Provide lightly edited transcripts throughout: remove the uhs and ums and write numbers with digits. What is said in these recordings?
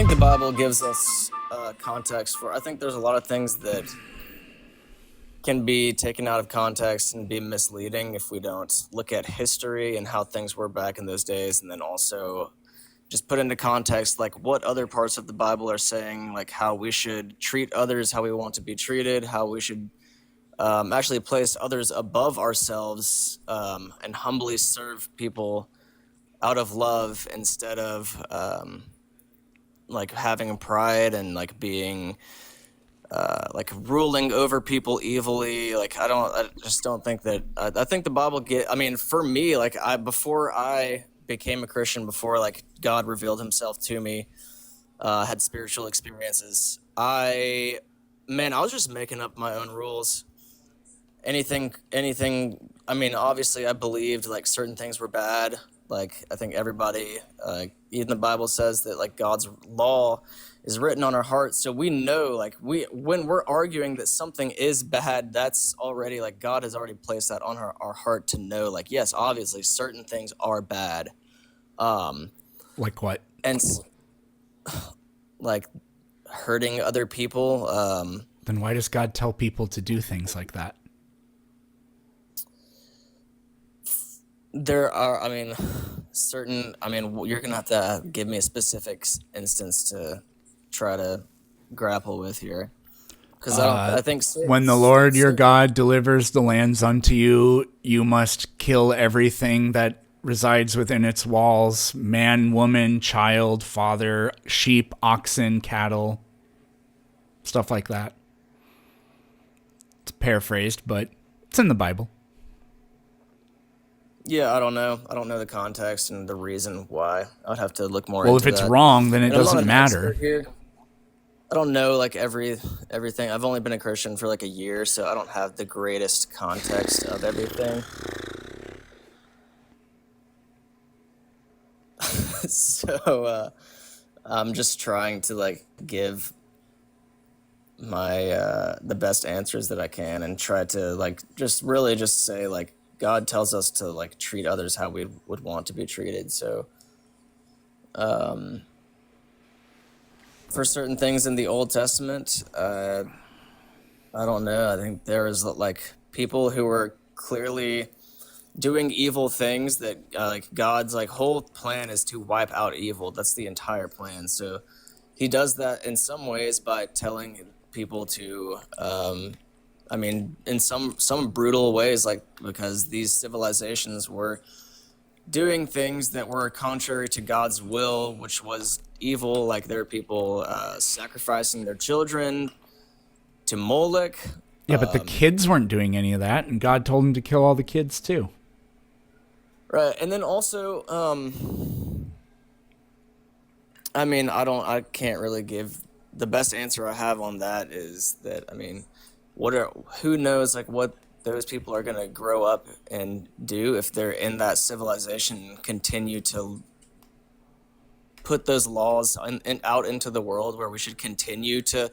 think the Bible gives us context for. I think there's a lot of things that can be taken out of context and be misleading if we don't look at history and how things were back in those days, and then also just put into context like what other parts of the Bible are saying, like how we should treat others, how we want to be treated, how we should actually place others above ourselves, and humbly serve people out of love instead of like having pride and like being like ruling over people evilly. Like I just don't think that. I think the Bible I mean, for me, like before I became a Christian, before like God revealed Himself to me, had spiritual experiences. Man, I was just making up my own rules. Anything. I mean, obviously, I believed like certain things were bad. Like I think everybody, even the Bible says that like God's law is written on our hearts, so we know like when we're arguing that something is bad, that's already like God has already placed that on our heart to know. Like yes, obviously certain things are bad, Like what? and like hurting other people. Then why does God tell people to do things like that? There are, I mean, certain. I mean, you're gonna have to give me a specific instance to try to grapple with here, because I don't. I think When the Lord your God delivers the lands unto you, you must kill everything that resides within its walls: man, woman, child, father, sheep, oxen, cattle, stuff like that. It's paraphrased, but it's in the Bible. Yeah, I don't know. I don't know the context and the reason why. I'd have to look more Well, into if it's that. wrong, then it And I'm not doesn't an matter. expert here. I don't know like everything. I've only been a Christian for like a year, so I don't have the greatest context of everything. So I'm just trying to like give my the best answers that I can and try to like just really just say like God tells us to like treat others how we would want to be treated. So for certain things in the Old Testament, I don't know. I think there is like people who were clearly doing evil things that like God's like whole plan is to wipe out evil. That's the entire plan. So He does that in some ways by telling people to I mean, in some brutal ways, like because these civilizations were doing things that were contrary to God's will, which was evil. Like there are people sacrificing their children to Molech. Yeah, but the kids weren't doing any of that, and God told him to kill all the kids too. Right, and then also, I mean, I can't really give the best answer I have on that is that I mean, who knows like what those people are gonna grow up and do if they're in that civilization and continue to put those laws out into the world where we should continue to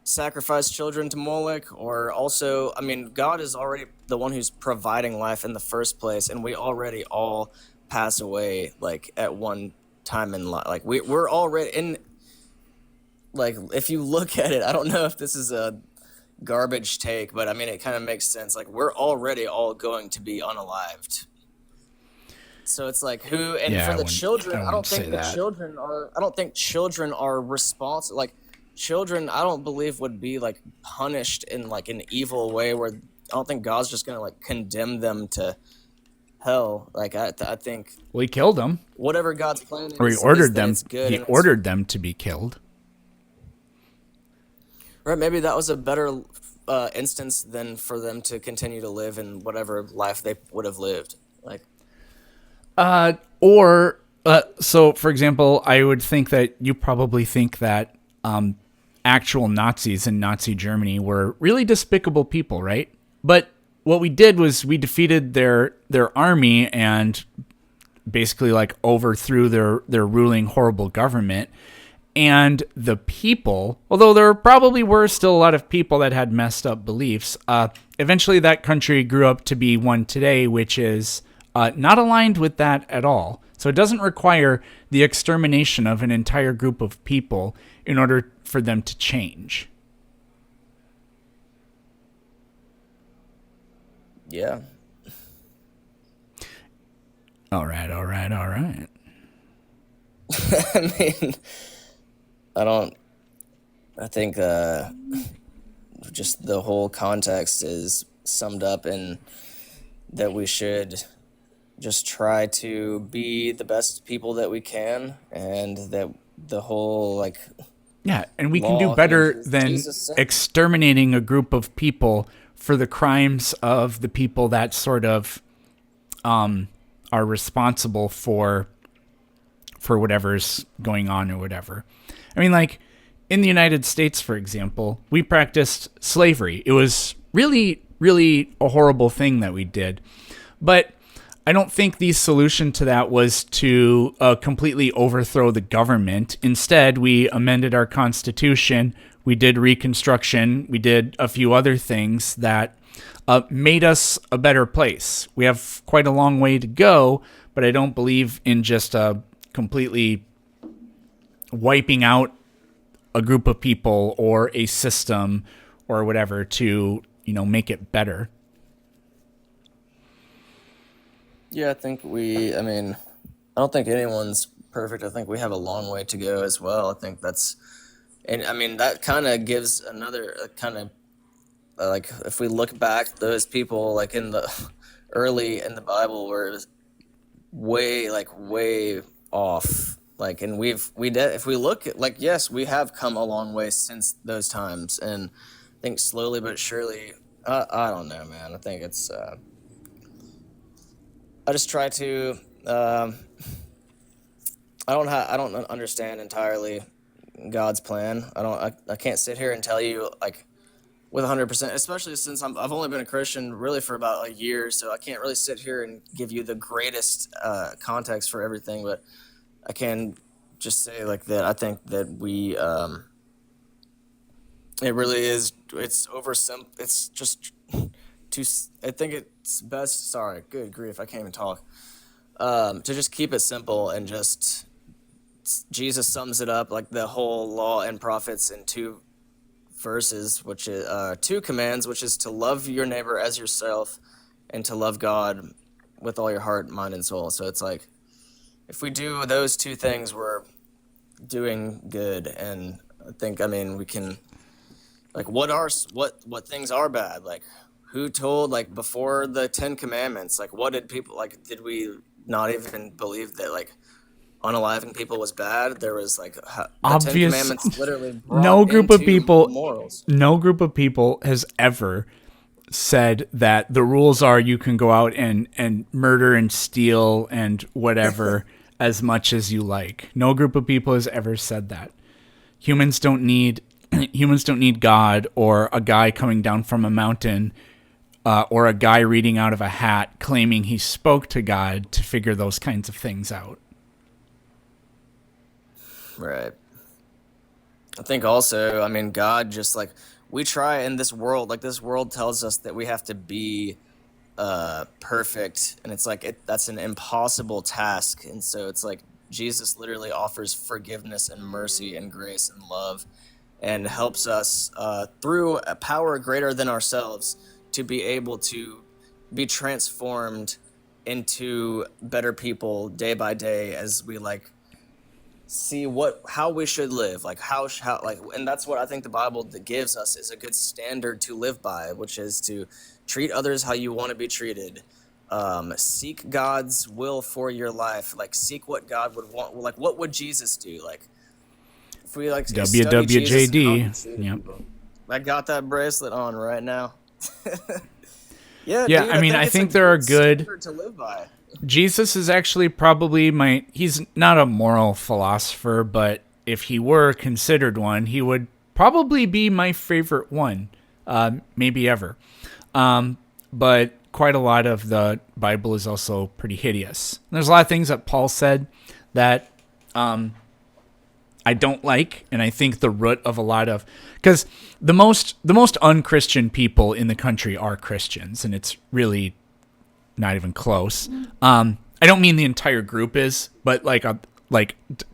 sacrifice children to Moloch, or also, I mean, God is already the one who's providing life in the first place, and we already all pass away like at one time in life. Like we're already in. Like if you look at it, I don't know if this is a garbage take, but I mean it kind of makes sense. Like we're already all going to be unalived. So it's like who, and Yeah, for I the wouldn't- children, I I don't wouldn't say think the that. children are. I don't think children are responsible. Like children, I don't believe would be like punished in like an evil way. Where I don't think God's just gonna like condemn them to hell. Like I think Well, he killed them, whatever God's plan or he is ordered that them. it's good. He And ordered them to be killed. right. Maybe that was a better instance than for them to continue to live in whatever life they would have lived. Like Or so, for example, I would think that you probably think that actual Nazis in Nazi Germany were really despicable people, right? But what we did was we defeated their army and basically like overthrew their ruling horrible government. And the people, although there probably were still a lot of people that had messed up beliefs, eventually that country grew up to be one today, which is not aligned with that at all. So it doesn't require the extermination of an entire group of people in order for them to change. Yeah. All right. I mean, I don't. I think just the whole context is summed up in that we should just try to be the best people that we can, and that the whole like Yeah, and we can do law better hinges than Jesus said. exterminating a group of people for the crimes of the people that sort of are responsible for whatever's going on or whatever. I mean, like in the United States, for example, we practiced slavery. It was really, really a horrible thing that we did. But I don't think the solution to that was to completely overthrow the government. Instead, we amended our Constitution. We did Reconstruction. We did a few other things that made us a better place. We have quite a long way to go, but I don't believe in just completely wiping out a group of people or a system or whatever to, make it better. Yeah, I mean, I don't think anyone's perfect. I think we have a long way to go as well. I think and I mean, that kind of gives another kind of, like, if we look back, those people, like, in the early in the Bible were way off. Like, and if we look at, like, yes, we have come a long way since those times. And I think slowly but surely, I don't know, man. I think it's, I just try to. I don't understand entirely God's plan. I can't sit here and tell you like with 100%, especially since I've only been a Christian really for about a year, so I can't really sit here and give you the greatest context for everything. But I can just say like that. I think that we. It really is. It's oversimple. It's just too. I think it's best. Sorry, good grief, I can't even talk. To just keep it simple and just Jesus sums it up like the whole law and prophets in two verses, which is two commands, which is to love your neighbor as yourself and to love God with all your heart, mind, and soul. So it's like if we do those two things, we're doing good. And I mean, we can like what things are bad? Like who told like before the 10 Commandments? Like what did people like? Did we not even believe that like unaliving people was bad? There was like the 10 Commandments literally brought no group of into people morals. No group of people has ever said that the rules are you can go out and murder and steal and whatever as much as you like. No group of people has ever said that. Humans don't need God or a guy coming down from a mountain or a guy reading out of a hat claiming he spoke to God to figure those kinds of things out. Right. I think also, I mean, God just like we try in this world, like this world tells us that we have to be perfect, and it's like that's an impossible task. And so it's like Jesus literally offers forgiveness and mercy and grace and love, and helps us through a power greater than ourselves to be able to be transformed into better people day by day as we like see how we should live, like how like, and that's what I think the Bible gives us is a good standard to live by, which is to treat others how you want to be treated. Seek God's will for your life, like seek what God would want, like what would Jesus do, like if we like WWJD. Yep. I got that bracelet on right now. Yeah, yeah. dude, I mean, I it's think a there are good good. standard to live by. Jesus is actually probably he's not a moral philosopher, but if he were considered one, he would probably be my favorite one, maybe ever. But quite a lot of the Bible is also pretty hideous. There's a lot of things that Paul said that I don't like, and I think the root of a lot of, because the most unchristian people in the country are Christians, and it's really not even close. I don't mean the entire group is, but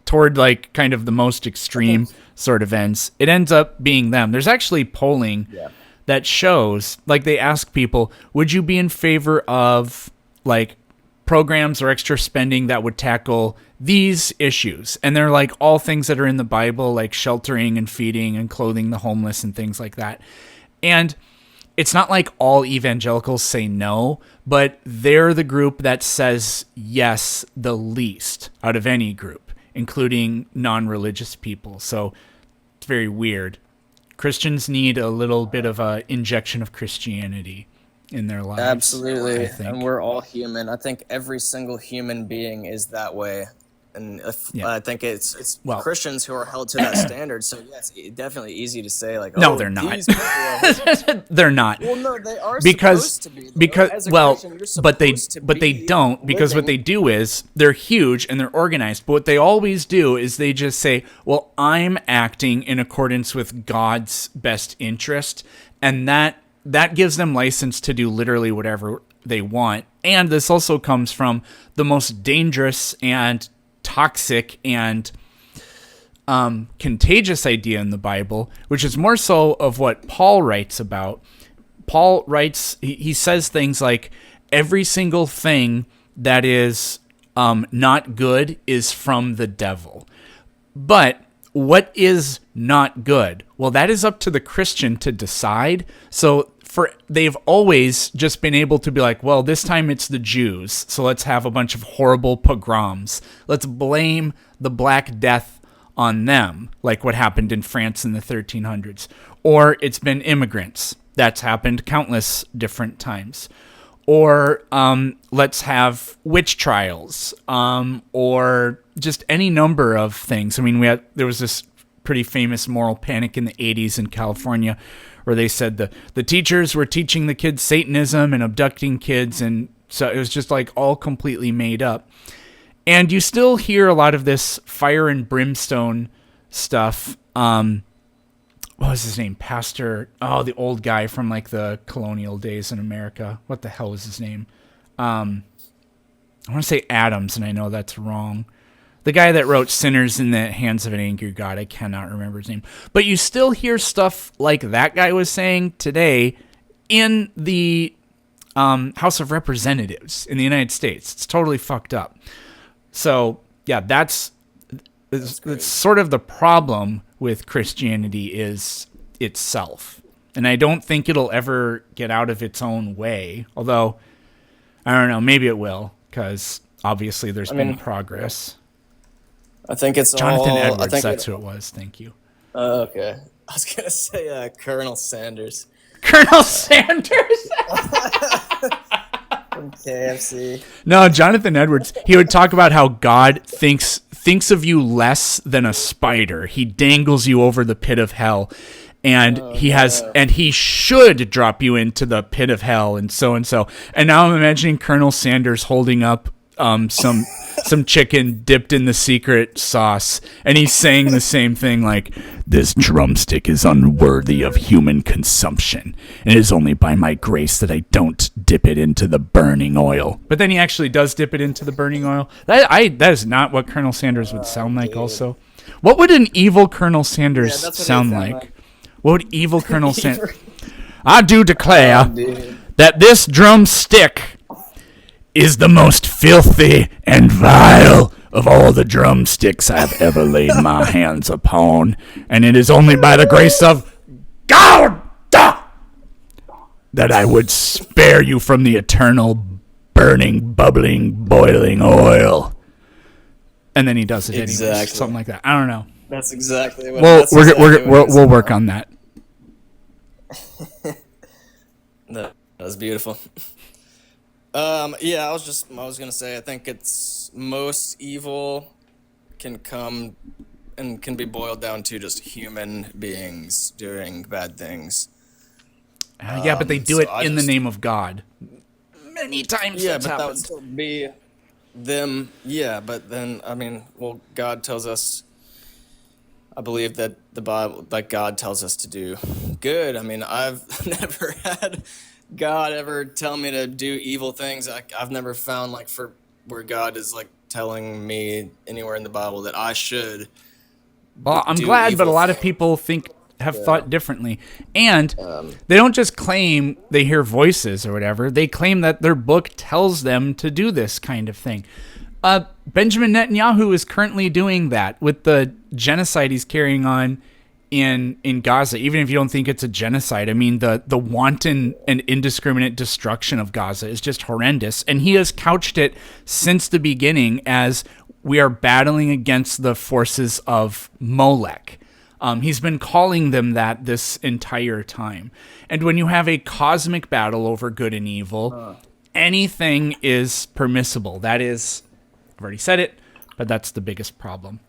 toward like kind of the most extreme sort of ends, it ends up being them. There's actually polling that shows, like, they ask people, would you be in favor of like programs or extra spending that would tackle these issues? And they're like all things that are in the Bible, like sheltering and feeding and clothing the homeless and things like that. And it's not like all evangelicals say no, but they're the group that says yes the least out of any group, including non-religious people. So it's very weird. Christians need a little bit of a injection of Christianity in their lives. Absolutely. I think. And we're all human. I think every single human being is that way. And I think it's Christians who are held to that standard. So yeah, it's definitely easy to say like, no, they're not. These people are... They're not. Well, no, they are because supposed to be. Though. Because As a well, Christian, you're but supposed they to don't, be because what living- they do is they're huge and they're organized. But what they always do is they just say, "Well, I'm acting in accordance with God's best interest," and that gives them license to do literally whatever they want. And this also comes from the most dangerous and toxic and contagious idea in the Bible, which is more so of what Paul writes about. Paul writes, he says things like, every single thing that is not good is from the devil. But what is not good? Well, that is up to the Christian to decide. So they've always just been able to be like, well, this time it's the Jews, so let's have a bunch of horrible pogroms. Let's blame the Black Death on them, like what happened in France in the 1300s. Or it's been immigrants. That's happened countless different times. Or let's have witch trials, or just any number of things. I mean, there was this pretty famous moral panic in the 80s in California where they said the teachers were teaching the kids Satanism and abducting kids, and so it was just like all completely made up. And you still hear a lot of this fire and brimstone stuff. What was his name? The old guy from like the colonial days in America. What the hell was his name? I want to say Adams, and I know that's wrong. The guy that wrote Sinners in the Hands of an Angry God. I cannot remember his name. But you still hear stuff like that guy was saying today in the House of Representatives in the United States. It's totally fucked up. So, yeah, that's sort of the problem with Christianity is itself. And I don't think it'll ever get out of its own way. Although, I don't know, maybe it will, because obviously there's been progress. I think it's Jonathan Edwards, that's who it was. Thank you. Okay. I was going to say Colonel Sanders. Colonel Sanders? From KFC. No, Jonathan Edwards. He would talk about how God thinks of you less than a spider. He dangles you over the pit of hell, and he should drop you into the pit of hell, and so and so. And now I'm imagining Colonel Sanders holding up some chicken dipped in the secret sauce, and he's saying the same thing, like, this drumstick is unworthy of human consumption, and it is only by my grace that I don't dip it into the burning oil. But then he actually does dip it into the burning oil. That is not what Colonel Sanders would sound like. Also, what would an evil Colonel Sanders sound like? What would evil Colonel Sanders? I do declare that this drumstick is the most filthy and vile of all the drumsticks I've ever laid my hands upon, and it is only by the grace of God that I would spare you from the eternal burning, bubbling, boiling oil. And then he does it anyway, something like that. I don't know. That's exactly what. We'll work on that. That was beautiful. I was gonna say, I think it's most evil can come and can be boiled down to just human beings doing bad things. But they do it in the name of God. Many times that's happened. That would still be them. Yeah, but then, God tells us, I believe that the Bible, like God tells us to do good. I mean, I've never had God ever tell me to do evil things. I've never found like for where God is like telling me anywhere in the Bible that I should Well, I'm do glad, but a evil lot of things. people have Yeah. thought differently. And they don't just claim they hear voices or whatever. They claim that their book tells them to do this kind of thing. Benjamin Netanyahu is currently doing that with the genocide he's carrying on in Gaza. Even if you don't think it's a genocide, I mean the wanton and indiscriminate destruction of Gaza is just horrendous. And he has couched it since the beginning as we are battling against the forces of Molech. He's been calling them that this entire time. And when you have a cosmic battle over good and evil, anything is permissible. That is, I've already said it, but that's the biggest problem.